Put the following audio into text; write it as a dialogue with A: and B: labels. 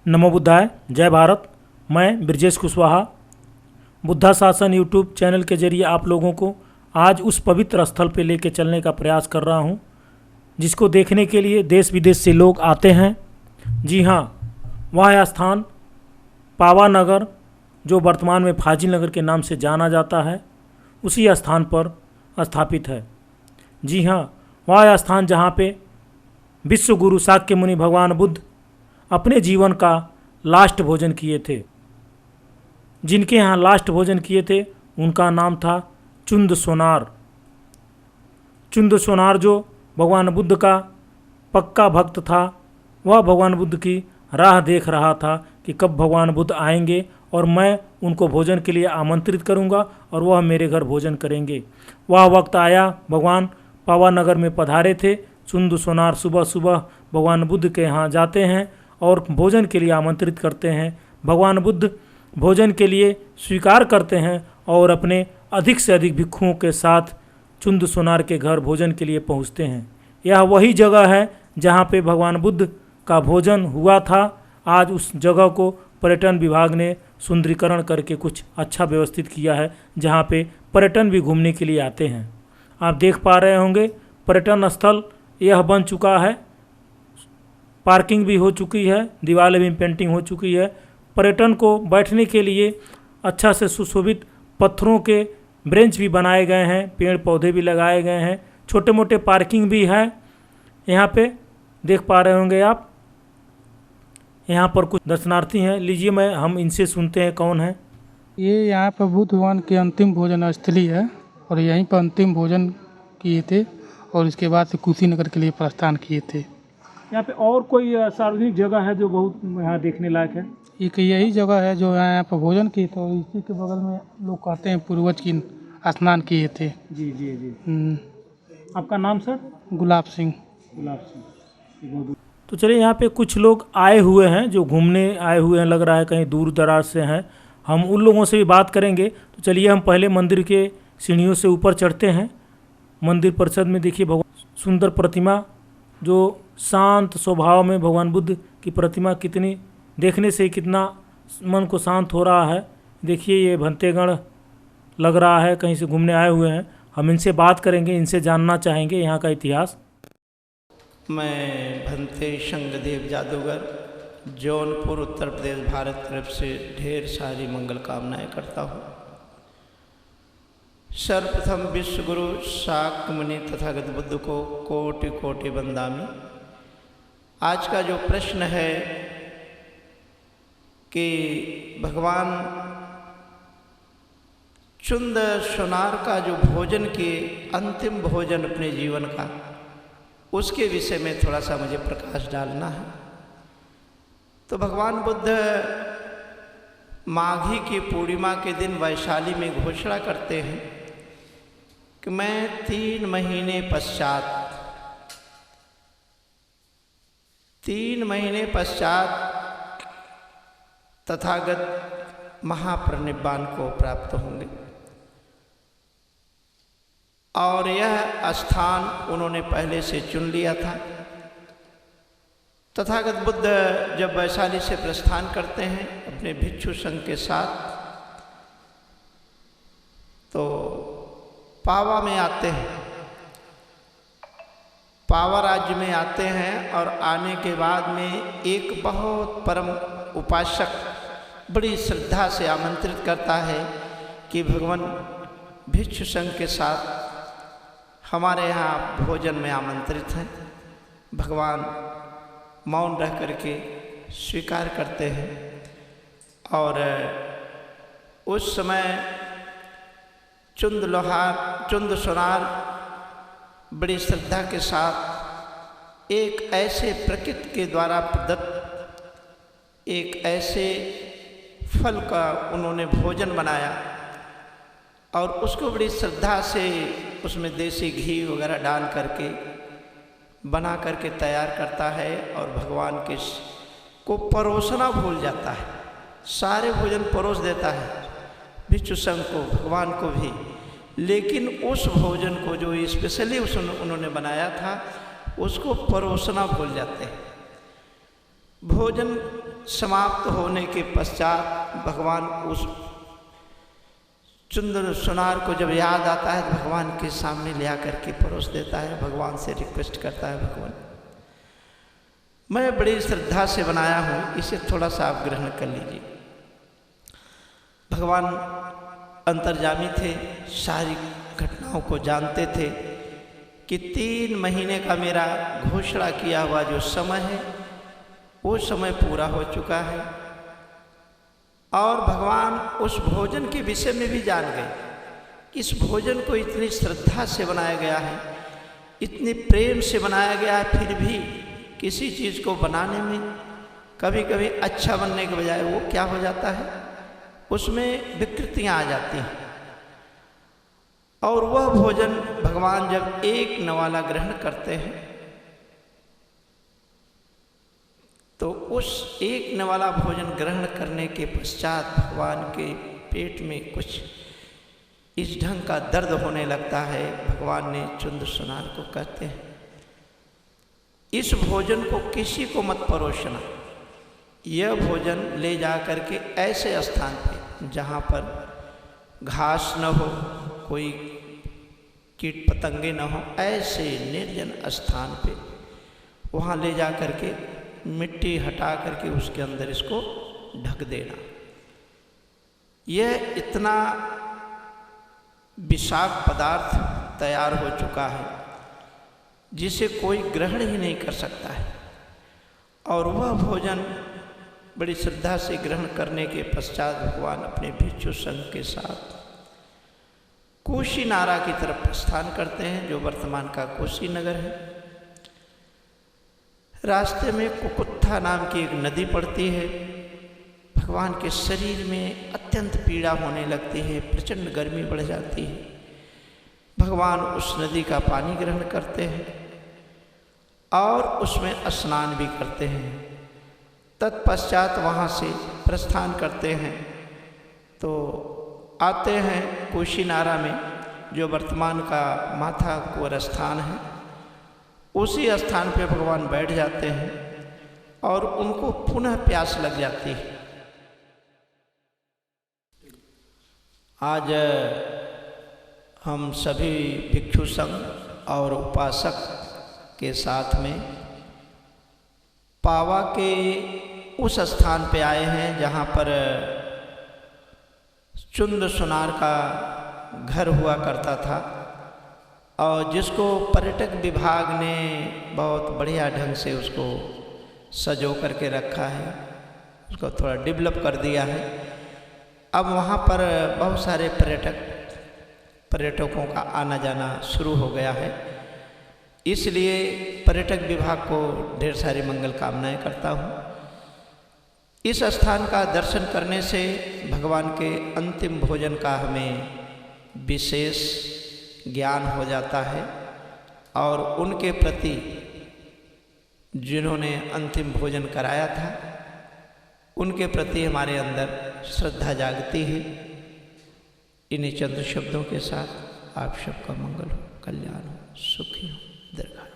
A: नमो बुद्धाय, जय भारत। मैं ब्रजेश कुशवाहा बुद्धा शासन यूट्यूब चैनल के जरिए आप लोगों को आज उस पवित्र स्थल पे लेके चलने का प्रयास कर रहा हूँ जिसको देखने के लिए देश विदेश से लोग आते हैं। जी हाँ, वह स्थान पावानगर, जो वर्तमान में फाजिल नगर के नाम से जाना जाता है, उसी स्थान पर स्थापित है। जी हाँ, वह स्थान जहाँ पे विश्व गुरु शाक्य मुनि भगवान बुद्ध अपने जीवन का लास्ट भोजन किए थे। जिनके यहाँ लास्ट भोजन किए थे उनका नाम था चुंद सोनार। चुंद सोनार जो भगवान बुद्ध का पक्का भक्त था, वह भगवान बुद्ध की राह देख रहा था कि कब भगवान बुद्ध आएंगे और मैं उनको भोजन के लिए आमंत्रित करूंगा और वह मेरे घर भोजन करेंगे। वह वक्त आया, भगवान पावानगर में पधारे थे। चुंद सोनार सुबह सुबह भगवान बुद्ध के यहाँ जाते हैं और भोजन के लिए आमंत्रित करते हैं। भगवान बुद्ध भोजन के लिए स्वीकार करते हैं और अपने अधिक से अधिक भिक्षुओं के साथ चुंद सोनार के घर भोजन के लिए पहुंचते हैं। यह वही जगह है जहां पे भगवान बुद्ध का भोजन हुआ था। आज उस जगह को पर्यटन विभाग ने सुंदरीकरण करके कुछ अच्छा व्यवस्थित किया है, जहां पे पर्यटन भी घूमने के लिए आते हैं। आप देख पा रहे होंगे पर्यटन स्थल यह बन चुका है। पार्किंग भी हो चुकी है, दीवारें भी पेंटिंग हो चुकी है। पर्यटन को बैठने के लिए अच्छा से सुशोभित पत्थरों के ब्रेंच भी बनाए गए हैं, पेड़ पौधे भी लगाए गए हैं, छोटे मोटे पार्किंग भी है। यहाँ पे देख पा रहे होंगे आप, यहाँ पर कुछ दर्शनार्थी हैं। लीजिए हम इनसे सुनते हैं कौन है।
B: ये यहाँ पर बुद्ध भगवान की अंतिम भोजन स्थली है और यहीं पर अंतिम भोजन किए थे और इसके बाद से कुशीनगर के लिए प्रस्थान किए थे।
A: यहाँ पे और कोई सार्वजनिक जगह है जो बहुत यहाँ देखने लायक है?
B: एक यही जगह है जो यहाँ पर भोजन किए थे और इसी के बगल में लोग कहते हैं पूर्वज की स्नान किए थे।
A: जी जी जी। आपका नाम सर?
B: गुलाब सिंह।
A: गुलाब सिंह। तो चलिए, यहाँ पे कुछ लोग आए हुए हैं जो घूमने आए हुए हैं, लग रहा है कहीं दूर दराज से हैं। हम उन लोगों से भी बात करेंगे। तो चलिए हम पहले मंदिर के सीढ़ियों से ऊपर चढ़ते हैं। मंदिर परिसर में देखिए भगवान सुंदर प्रतिमा, जो शांत स्वभाव में भगवान बुद्ध की प्रतिमा कितनी देखने से कितना मन को शांत हो रहा है। देखिए ये भंतेगण लग रहा है कहीं से घूमने आए हुए हैं। हम इनसे बात करेंगे, इनसे जानना चाहेंगे यहाँ का इतिहास।
C: मैं भंते शंगदेव जादूगर, जौनपुर उत्तर प्रदेश भारत तरफ से ढेर सारी मंगल कामनाएं करता हूँ। सर्वप्रथम विश्व गुरु शाक्य मुनि तथागत बुद्ध को कोटि कोटि वंदामि। आज का जो प्रश्न है कि भगवान चुंद सोनार का जो भोजन किए, अंतिम भोजन अपने जीवन का, उसके विषय में थोड़ा सा मुझे प्रकाश डालना है। तो भगवान बुद्ध माघी की पूर्णिमा के दिन वैशाली में घोषणा करते हैं कि मैं 3 महीने पश्चात तथागत महापरिनिब्बान को प्राप्त होंगे। और यह स्थान उन्होंने पहले से चुन लिया था। तथागत बुद्ध जब वैशाली से प्रस्थान करते हैं अपने भिक्षु संघ के साथ, तो पावा में आते हैं, पावा राज्य में आते हैं। और आने के बाद में एक बहुत परम उपासक बड़ी श्रद्धा से आमंत्रित करता है कि भगवान भिक्षु संघ के साथ हमारे यहाँ भोजन में आमंत्रित हैं। भगवान मौन रह करके स्वीकार करते हैं। और उस समय चुंद सोनार बड़ी श्रद्धा के साथ एक ऐसे प्रकृति के द्वारा प्रदत्त एक ऐसे फल का उन्होंने भोजन बनाया और उसको बड़ी श्रद्धा से उसमें देसी घी वगैरह डाल करके बना करके तैयार करता है और भगवान के को परोसना भूल जाता है। सारे भोजन परोस देता है भिक्षु संघ को, भगवान को भी, लेकिन उस भोजन को जो स्पेशली उन्होंने बनाया था उसको परोसना भूल जाते हैं। भोजन समाप्त होने के पश्चात भगवान उस चुंदन सुनार को जब याद आता है तो भगवान के सामने ले आकर के परोस देता है, भगवान से रिक्वेस्ट करता है, भगवान मैं बड़ी श्रद्धा से बनाया हूँ, इसे थोड़ा सा आप ग्रहण कर लीजिए। भगवान अंतर्यामी थे, सारी घटनाओं को जानते थे कि 3 महीने का मेरा घोषणा किया हुआ जो समय है वो समय पूरा हो चुका है। और भगवान उस भोजन के विषय में भी जान गए कि इस भोजन को इतनी श्रद्धा से बनाया गया है, इतने प्रेम से बनाया गया है, फिर भी किसी चीज़ को बनाने में कभी कभी अच्छा बनने के बजाय वो क्या हो जाता है, उसमें विकृतियाँ आ जाती हैं। और वह भोजन भगवान जब एक नवाला ग्रहण करते हैं तो उस एक नवाला भोजन ग्रहण करने के पश्चात भगवान के पेट में कुछ इस ढंग का दर्द होने लगता है। भगवान ने चुंद सुनार को कहते हैं, इस भोजन को किसी को मत परोसना, यह भोजन ले जा करके ऐसे स्थान पे जहाँ पर घास न हो, कोई कीट पतंगे न हो, ऐसे निर्जन स्थान पे वहाँ ले जा करके मिट्टी हटा करके उसके अंदर इसको ढक देना। यह इतना विषाक्त पदार्थ तैयार हो चुका है जिसे कोई ग्रहण ही नहीं कर सकता है। और वह भोजन बड़ी श्रद्धा से ग्रहण करने के पश्चात भगवान अपने भिक्षु संघ के साथ कुशीनारा की तरफ प्रस्थान करते हैं, जो वर्तमान का कुशीनगर है। रास्ते में कुकुत्था नाम की एक नदी पड़ती है। भगवान के शरीर में अत्यंत पीड़ा होने लगती है, प्रचंड गर्मी बढ़ जाती है। भगवान उस नदी का पानी ग्रहण करते हैं और उसमें स्नान भी करते हैं। तत्पश्चात वहाँ से प्रस्थान करते हैं तो आते हैं कुशीनारा में, जो वर्तमान का माथा कुंवर स्थान है। उसी स्थान पे भगवान बैठ जाते हैं और उनको पुनः प्यास लग जाती है। आज हम सभी भिक्षु संघ और उपासक के साथ में पावा के उस स्थान पे आए हैं जहाँ पर चुंद सुनार का घर हुआ करता था और जिसको पर्यटक विभाग ने बहुत बढ़िया ढंग से उसको सजो करके रखा है, उसको थोड़ा डेवलप कर दिया है। अब वहाँ पर बहुत सारे पर्यटकों का आना जाना शुरू हो गया है, इसलिए पर्यटक विभाग को ढेर सारी मंगल कामनाएं करता हूँ। इस स्थान का दर्शन करने से भगवान के अंतिम भोजन का हमें विशेष ज्ञान हो जाता है और उनके प्रति जिन्होंने अंतिम भोजन कराया था उनके प्रति हमारे अंदर श्रद्धा जागती है। इन्हीं चंद शब्दों के साथ आप सबका मंगल हो, कल्याण हो, सुखी हो, दीर्घायु।